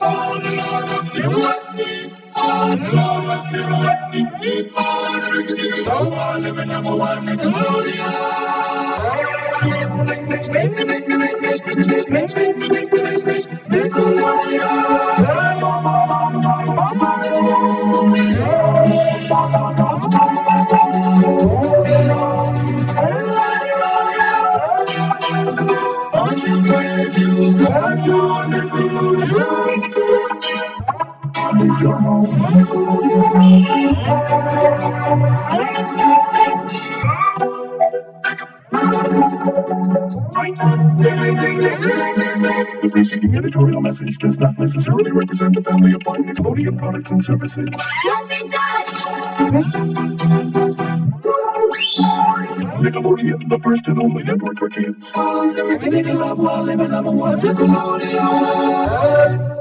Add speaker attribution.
Speaker 1: All the Lord of you let me. All the Lord of you let me. All the Ricky go on living number one Aren't you glad you got your Nickelodeon? The preceding editorial message does not necessarily represent a family of fine Nickelodeon products and services.
Speaker 2: Yes, it does!
Speaker 1: Nickelodeon, the first and only network for kids. Nickelodeon.